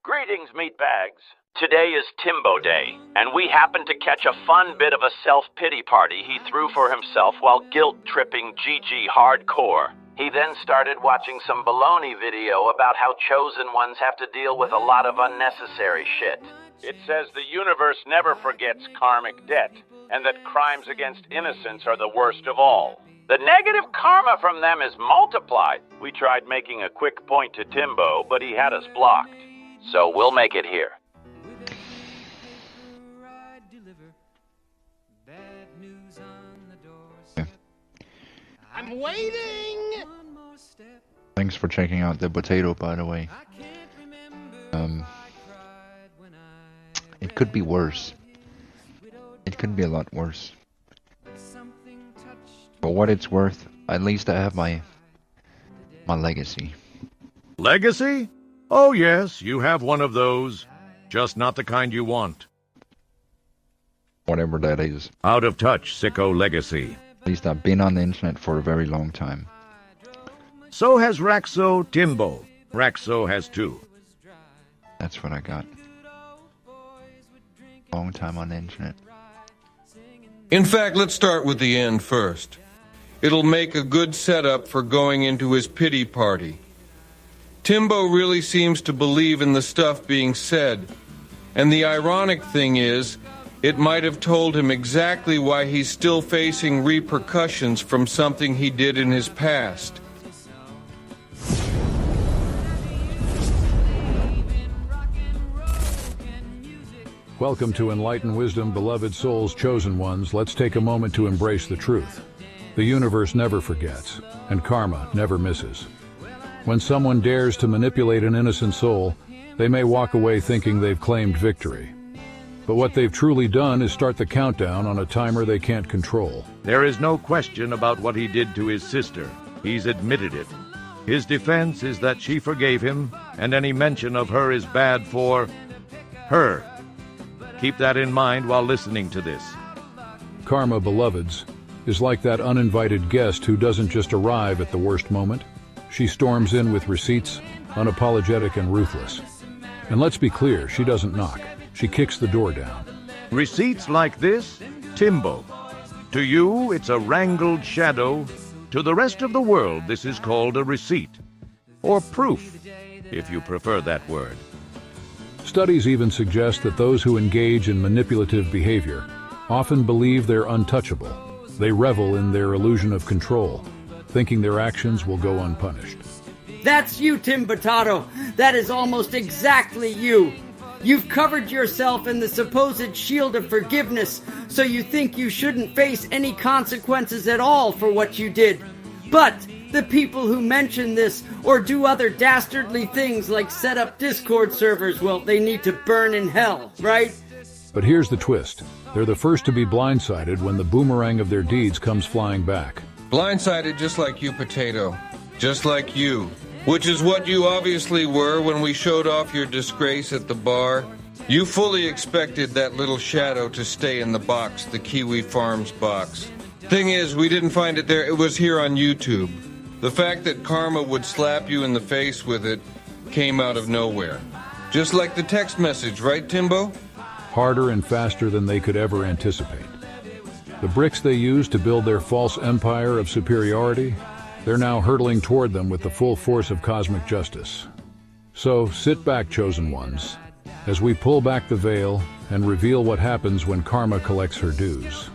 Greetings, meatbags. Today is Timbo Day, and we happened to catch a fun bit of a self-pity party he threw for himself while guilt-tripping GG hardcore. He then started watching some baloney video about how chosen ones have to deal with a lot of unnecessary shit. It says the universe never forgets karmic debt, and that crimes against innocence are the worst of all. The negative karma from them is multiplied. We tried making a quick point to Timbo, but he had us blocked. So we'll make it here. I'm waiting! Thanks for checking out the potato, by the way. It could be worse. It could be a lot worse. For what it's worth, at least I have my legacy. Legacy? Oh yes, you have one of those. Just not the kind you want. Whatever that is. Out of touch, sicko legacy. At least I've been on the internet for a very long time. So has Raxo Timbo. Raxo has two. That's what I got. Long time on the internet. In fact, let's start with the end first. It'll make a good setup for going into his pity party. Timbo really seems to believe in the stuff being said. And the ironic thing is, it might have told him exactly why he's still facing repercussions from something he did in his past. Welcome to Enlightened Wisdom, beloved souls, chosen ones. Let's take a moment to embrace the truth. The universe never forgets, and karma never misses. When someone dares to manipulate an innocent soul, they may walk away thinking they've claimed victory. But what they've truly done is start the countdown on a timer they can't control. There is no question about what he did to his sister. He's admitted it. His defense is that she forgave him, and any mention of her is bad for her. Keep that in mind while listening to this. Karma, beloveds, is like that uninvited guest who doesn't just arrive at the worst moment. She storms in with receipts, unapologetic and ruthless. And let's be clear, she doesn't knock. She kicks the door down. Receipts like this, Timbo. To you, it's a wrangled shadow. To the rest of the world, this is called a receipt. Or proof, if you prefer that word. Studies even suggest that those who engage in manipulative behavior often believe they're untouchable. They revel in their illusion of control, thinking their actions will go unpunished. That's you, Tim Potato. That is almost exactly you. You've covered yourself in the supposed shield of forgiveness, so you think you shouldn't face any consequences at all for what you did. But the people who mention this or do other dastardly things like set up Discord servers, well, they need to burn in hell, right? But here's the twist. They're the first to be blindsided when the boomerang of their deeds comes flying back. Blindsided just like you, Potato. Just like you. Which is what you obviously were when we showed off your disgrace at the bar. You fully expected that little shadow to stay in the box, the Kiwi Farms box. Thing is, we didn't find it there, it was here on YouTube. The fact that karma would slap you in the face with it came out of nowhere. Just like the text message, right, Timbo? Harder and faster than they could ever anticipate. The bricks they used to build their false empire of superiority, they're now hurtling toward them with the full force of cosmic justice. So sit back, chosen ones, as we pull back the veil and reveal what happens when karma collects her dues.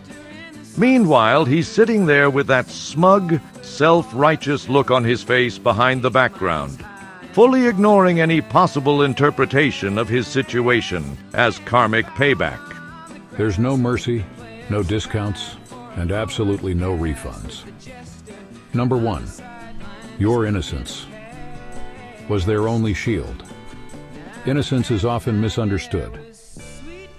Meanwhile, he's sitting there with that smug, self-righteous look on his face behind the background, fully ignoring any possible interpretation of his situation as karmic payback. There's no mercy, no discounts, and absolutely no refunds. Number 1. Your innocence was their only shield. Innocence is often misunderstood.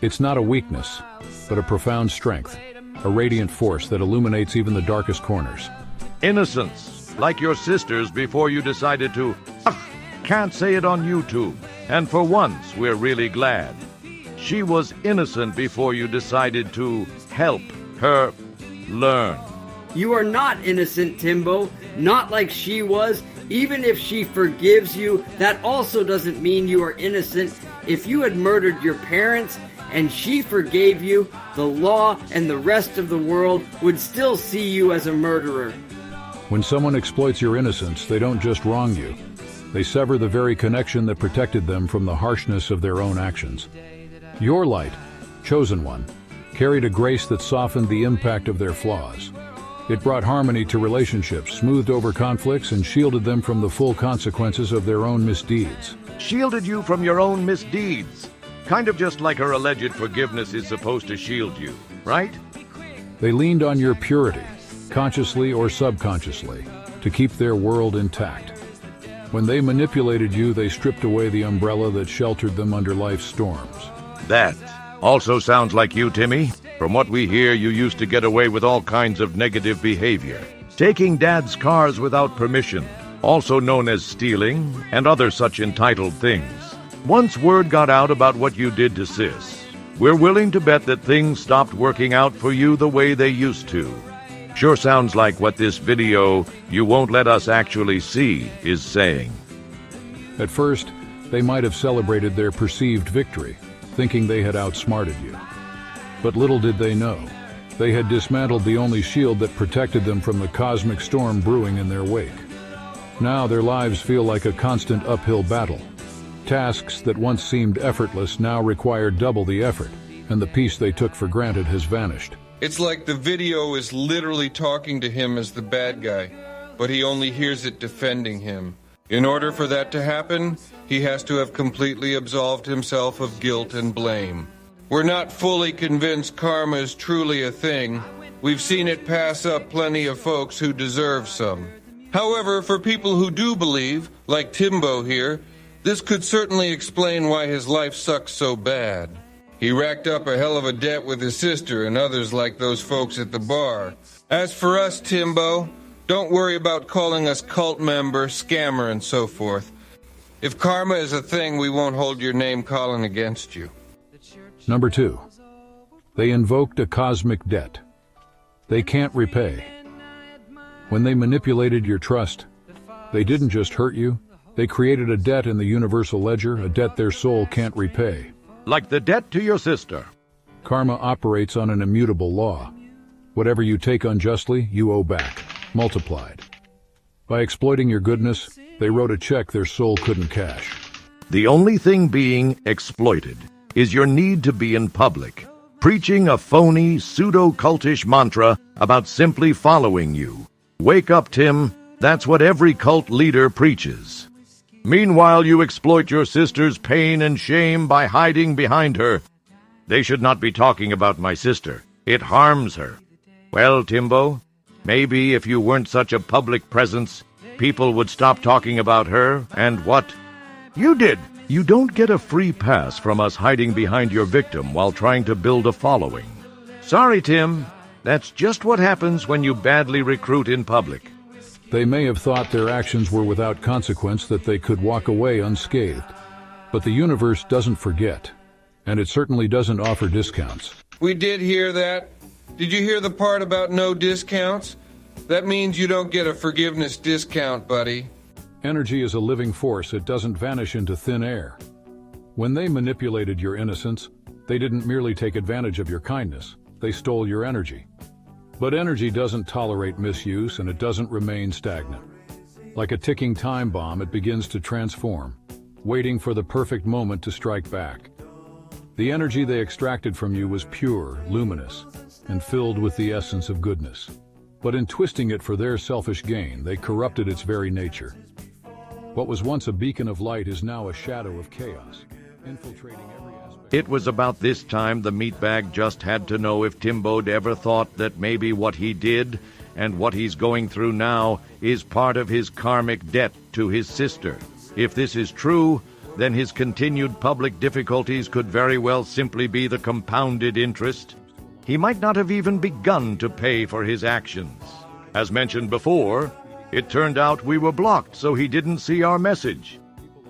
It's not a weakness, but a profound strength, a radiant force that illuminates even the darkest corners. Innocence, like your sister's before you decided to, can't say it on YouTube. And for once, we're really glad. She was innocent before you decided to help her learn. You are not innocent, Timbo. Not like she was. Even if she forgives you, that also doesn't mean you are innocent. If you had murdered your parents and she forgave you, the law and the rest of the world would still see you as a murderer. When someone exploits your innocence, they don't just wrong you. They sever the very connection that protected them from the harshness of their own actions. Your light, chosen one, carried a grace that softened the impact of their flaws. It brought harmony to relationships, smoothed over conflicts, and shielded them from the full consequences of their own misdeeds. Shielded you from your own misdeeds. Kind of just like her alleged forgiveness is supposed to shield you, right? They leaned on your purity, consciously or subconsciously, to keep their world intact. When they manipulated you, they stripped away the umbrella that sheltered them under life's storms. That also sounds like you, Timmy. From what we hear, you used to get away with all kinds of negative behavior. Taking Dad's cars without permission, also known as stealing, and other such entitled things. Once word got out about what you did to Sis, we're willing to bet that things stopped working out for you the way they used to. Sure sounds like what this video, "You Won't Let Us Actually See," is saying. At first, they might have celebrated their perceived victory, thinking they had outsmarted you. But little did they know, they had dismantled the only shield that protected them from the cosmic storm brewing in their wake. Now their lives feel like a constant uphill battle. Tasks that once seemed effortless now require double the effort, and the peace they took for granted has vanished. It's like the video is literally talking to him as the bad guy, but he only hears it defending him. In order for that to happen, he has to have completely absolved himself of guilt and blame. We're not fully convinced karma is truly a thing. We've seen it pass up plenty of folks who deserve some. However, for people who do believe, like Timbo here, this could certainly explain why his life sucks so bad. He racked up a hell of a debt with his sister and others like those folks at the bar. As for us, Timbo, don't worry about calling us cult member, scammer, and so forth. If karma is a thing, we won't hold your name calling against you. Number 2. They invoked a cosmic debt. They can't repay. When they manipulated your trust, they didn't just hurt you, they created a debt in the universal ledger, a debt their soul can't repay. Like the debt to your sister. Karma operates on an immutable law. Whatever you take unjustly, you owe back, multiplied. By exploiting your goodness, they wrote a check their soul couldn't cash. The only thing being exploited is your need to be in public, preaching a phony, pseudo-cultish mantra about simply following you. Wake up, Tim. That's what every cult leader preaches. Meanwhile, you exploit your sister's pain and shame by hiding behind her. They should not be talking about my sister. It harms her. Well, Timbo, maybe if you weren't such a public presence, people would stop talking about her and what you did. You don't get a free pass from us hiding behind your victim while trying to build a following. Sorry, Tim. That's just what happens when you badly recruit in public. They may have thought their actions were without consequence, that they could walk away unscathed. But the universe doesn't forget, and it certainly doesn't offer discounts. We did hear that. Did you hear the part about no discounts? That means you don't get a forgiveness discount, buddy. Energy is a living force. It doesn't vanish into thin air. When they manipulated your innocence, they didn't merely take advantage of your kindness. They stole your energy. But energy doesn't tolerate misuse, and it doesn't remain stagnant. Like a ticking time bomb, it begins to transform, waiting for the perfect moment to strike back. The energy they extracted from you was pure, luminous, and filled with the essence of goodness. But in twisting it for their selfish gain, they corrupted its very nature. What was once a beacon of light is now a shadow of chaos, infiltrating every aspect. It was about this time the meatbag just had to know if Timbo'd ever thought that maybe what he did and what he's going through now is part of his karmic debt to his sister. If this is true, then his continued public difficulties could very well simply be the compounded interest. He might not have even begun to pay for his actions. As mentioned before, it turned out we were blocked, so he didn't see our message.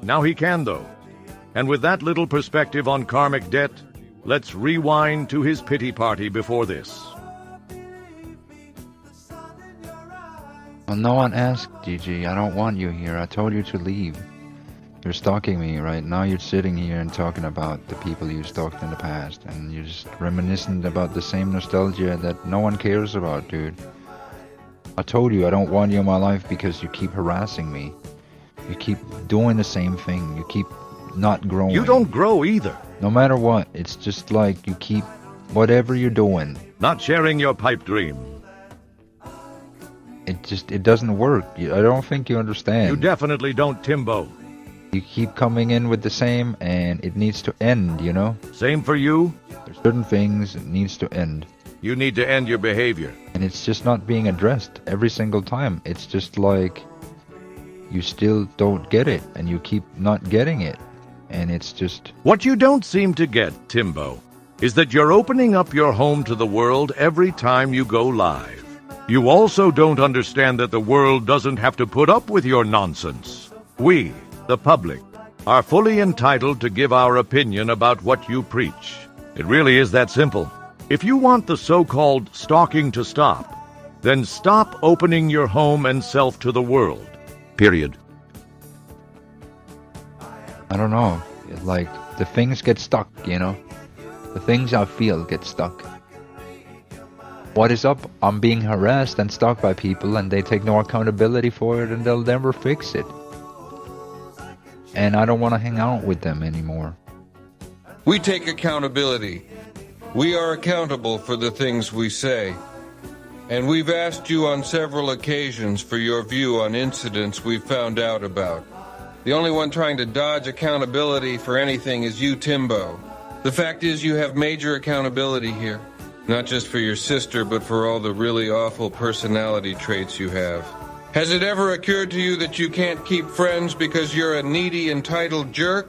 Now he can, though. And with that little perspective on karmic debt, let's rewind to his pity party before this. Well, no one asked, Gigi. I don't want you here. I told you to leave. You're stalking me right now. You're sitting here and talking about the people you stalked in the past, and you're just reminiscent about the same nostalgia that no one cares about, dude. I told you I don't want you in my life because you keep harassing me. You keep doing the same thing. You keep not growing. You don't grow either. No matter what, it's just like you keep whatever you're doing. Not sharing your pipe dream. It doesn't work. I don't think you understand. You definitely don't, Timbo. You keep coming in with the same, and it needs to end, you know? Same for you? There's certain things that needs to end. You need to end your behavior. And it's just not being addressed every single time. It's just like you still don't get it, and you keep not getting it. And it's just... What you don't seem to get, Timbo, is that you're opening up your home to the world every time you go live. You also don't understand that the world doesn't have to put up with your nonsense. We, the public, are fully entitled to give our opinion about what you preach. It really is that simple. If you want the so-called stalking to stop, then stop opening your home and self to the world. Period. I don't know. Like, the things get stuck, you know? The things I feel get stuck. What is up? I'm being harassed and stalked by people, and they take no accountability for it, and they'll never fix it. And I don't want to hang out with them anymore. We take accountability. We are accountable for the things we say. And we've asked you on several occasions for your view on incidents we've found out about. The only one trying to dodge accountability for anything is you, Timbo. The fact is you have major accountability here. Not just for your sister, but for all the really awful personality traits you have. Has it ever occurred to you that you can't keep friends because you're a needy, entitled jerk?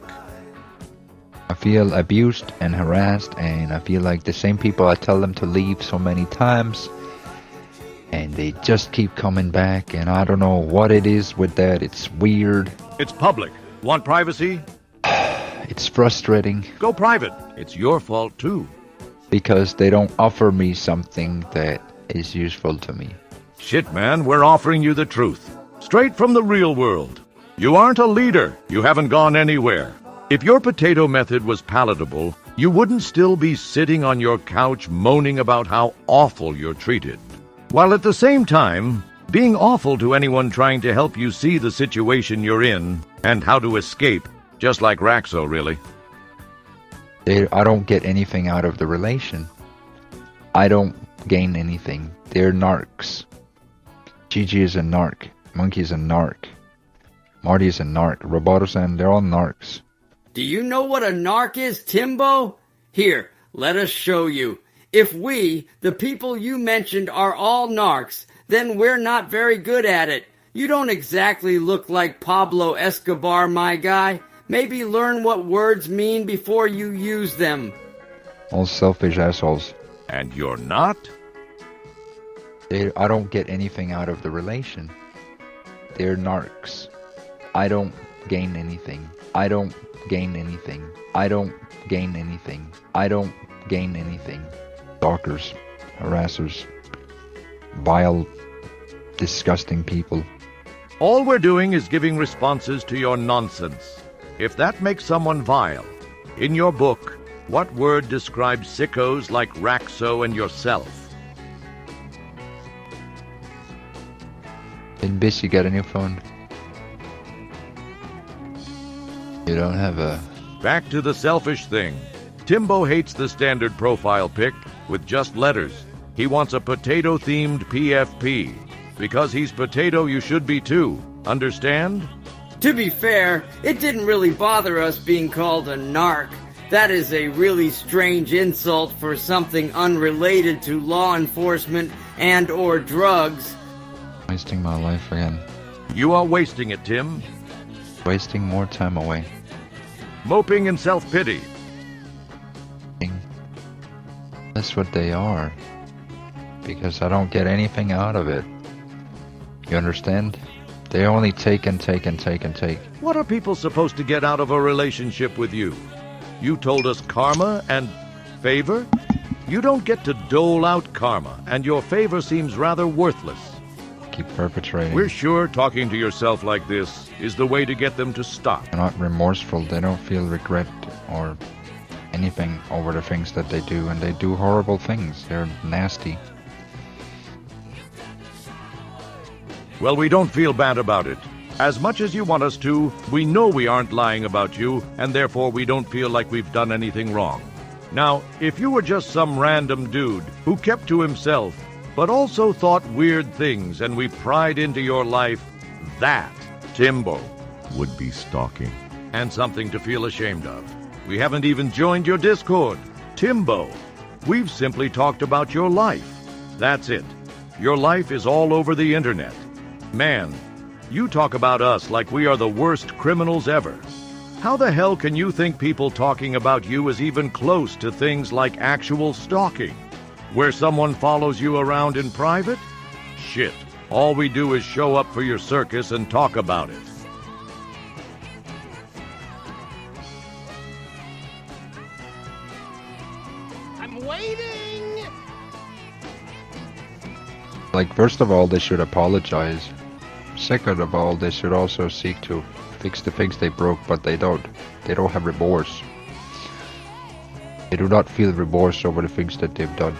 I feel abused and harassed, and I feel like the same people, I tell them to leave so many times, and they just keep coming back, and I don't know what it is with that. It's weird. It's public. Want privacy? It's frustrating. Go private. It's your fault, too. Because they don't offer me something that is useful to me. Shit, man, we're offering you the truth. Straight from the real world. You aren't a leader. You haven't gone anywhere. If your potato method was palatable, you wouldn't still be sitting on your couch moaning about how awful you're treated. While at the same time, being awful to anyone trying to help you see the situation you're in and how to escape, just like Raxo, really. I don't get anything out of the relation. I don't gain anything. They're narcs. Gigi is a narc. Monkey is a narc. Marty is a narc. Roboto-san, they're all narcs. Do you know what a narc is, Timbo? Here, let us show you. If we, the people you mentioned, are all narcs, then we're not very good at it. You don't exactly look like Pablo Escobar, my guy. Maybe learn what words mean before you use them. All selfish assholes. And you're not? I don't get anything out of the relation. They're narcs. I don't gain anything. I don't gain anything. I don't gain anything. I don't gain anything. Stalkers, harassers, vile, disgusting people. All we're doing is giving responses to your nonsense. If that makes someone vile, in your book, what word describes sickos like Raxo and yourself? Did Bish, you got a new phone? You don't have a... Back to the selfish thing. Timbo hates the standard profile pic with just letters. He wants a potato-themed PFP. Because he's potato, you should be too. Understand? To be fair, it didn't really bother us being called a narc. That is a really strange insult for something unrelated to law enforcement and or drugs. Wasting my life again. You are wasting it, Tim. Wasting more time away. Moping in self-pity. That's what they are. Because I don't get anything out of it. You understand? They only take and take and take and take. What are people supposed to get out of a relationship with you? You told us karma and favor? You don't get to dole out karma, and your favor seems rather worthless. keep perpetrating. We're sure talking to yourself like this is the way to get them to stop. They're not remorseful. They don't feel regret or anything over the things that they do, and they do horrible things. They're nasty. Well, we don't feel bad about it. As much as you want us to, we know we aren't lying about you, and therefore we don't feel like we've done anything wrong. Now, if you were just some random dude who kept to himself, but also thought weird things and we pried into your life, that, Timbo, would be stalking. And something to feel ashamed of. We haven't even joined your Discord. Timbo, we've simply talked about your life. That's it. Your life is all over the internet. Man, you talk about us like we are the worst criminals ever. How the hell can you think people talking about you is even close to things like actual stalking? Where someone follows you around in private? Shit. All we do is show up for your circus and talk about it. I'm waiting! Like, first of all, they should apologize. Second of all, they should also seek to fix the things they broke, but they don't. They don't have remorse. They do not feel remorse over the things that they've done.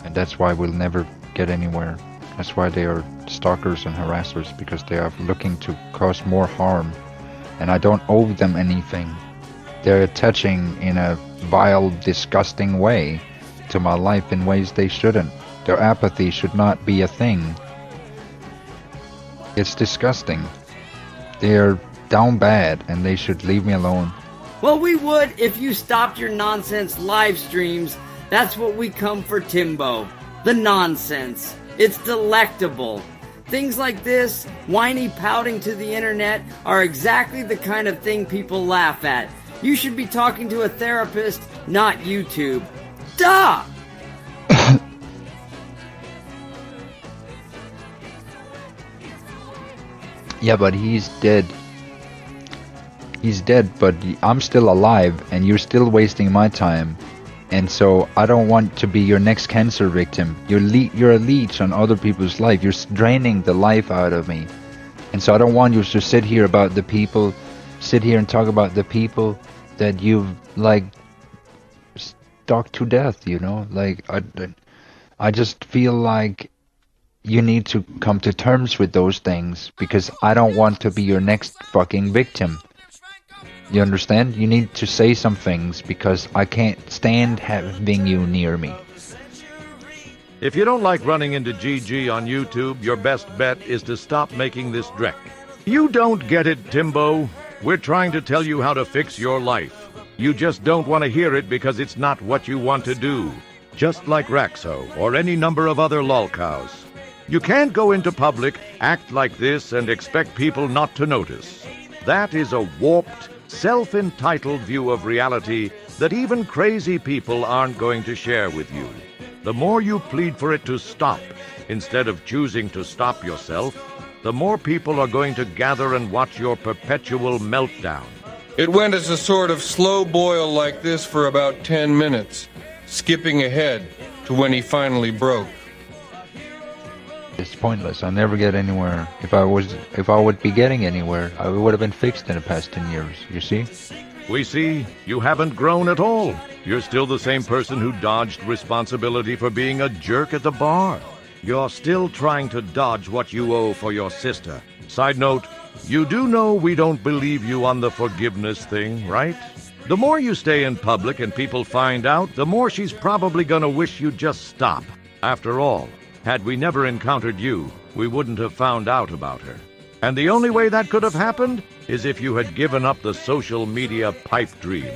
And that's why we'll never get anywhere. That's why they are stalkers and harassers, because they are looking to cause more harm. And I don't owe them anything. They're attaching in a vile, disgusting way to my life in ways they shouldn't. Their apathy should not be a thing. It's disgusting. They're down bad, and they should leave me alone. Well, we would if you stopped your nonsense live streams. That's what we come for, Timbo. The nonsense. It's delectable. Things like this, whiny pouting to the internet, are exactly the kind of thing people laugh at. You should be talking to a therapist, not YouTube. Duh! Yeah, but he's dead. He's dead, but I'm still alive, and you're still wasting my time. And so I don't want to be your next cancer victim. You're a leech on other people's life. You're draining the life out of me. And so I don't want you to sit here and talk about the people that you've, like, stalked to death, you know? Like, I just feel like you need to come to terms with those things, because I don't want to be your next fucking victim. You understand? You need to say some things, because I can't stand having you near me. If you don't like running into GG on YouTube, your best bet is to stop making this dreck. You don't get it, Timbo. We're trying to tell you how to fix your life. You just don't want to hear it because it's not what you want to do. Just like Raxo or any number of other lolcows. You can't go into public, act like this, and expect people not to notice. That is a warped, self-entitled view of reality that even crazy people aren't going to share with you. The more you plead for it to stop, instead of choosing to stop yourself, the more people are going to gather and watch your perpetual meltdown. It went as a sort of slow boil like this for about 10 minutes, skipping ahead to when he finally broke. It's pointless. I'll never get anywhere. If I would be getting anywhere, I would have been fixed in the past 10 years, you see? We see you haven't grown at all. You're still the same person who dodged responsibility for being a jerk at the bar. You're still trying to dodge what you owe for your sister. Side note, you do know we don't believe you on the forgiveness thing, right? The more you stay in public and people find out, the more she's probably gonna wish you'd just stop. After all, had we never encountered you, we wouldn't have found out about her. And the only way that could have happened is if you had given up the social media pipe dream.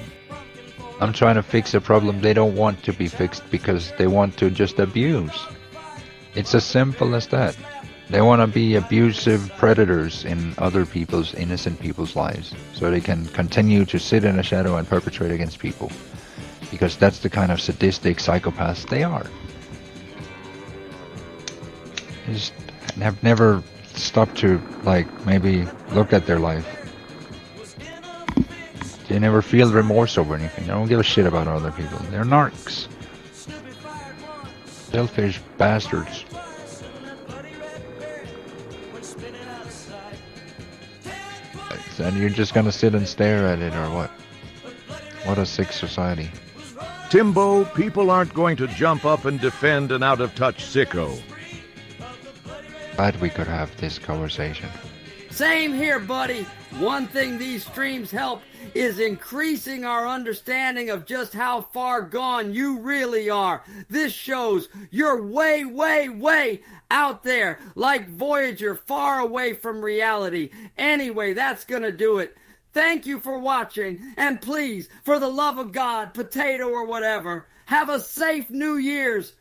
I'm trying to fix a problem they don't want to be fixed because they want to just abuse. It's as simple as that. They want to be abusive predators in other people's, innocent people's lives, so they can continue to sit in a shadow and perpetrate against people. Because that's the kind of sadistic psychopaths they are. They just have never stopped to, like, maybe look at their life. They never feel remorse over anything. They don't give a shit about other people. They're narcs. Selfish bastards. And you're just gonna sit and stare at it, or what? What a sick society. Timbo, people aren't going to jump up and defend an out-of-touch sicko. Glad we could have this conversation. Same here, buddy. One thing these streams help is increasing our understanding of just how far gone you really are. This shows you're way, way, way out there, like Voyager, far away from reality. Anyway, that's gonna do it. Thank you for watching, and please, for the love of God, potato or whatever, have a safe New Year's.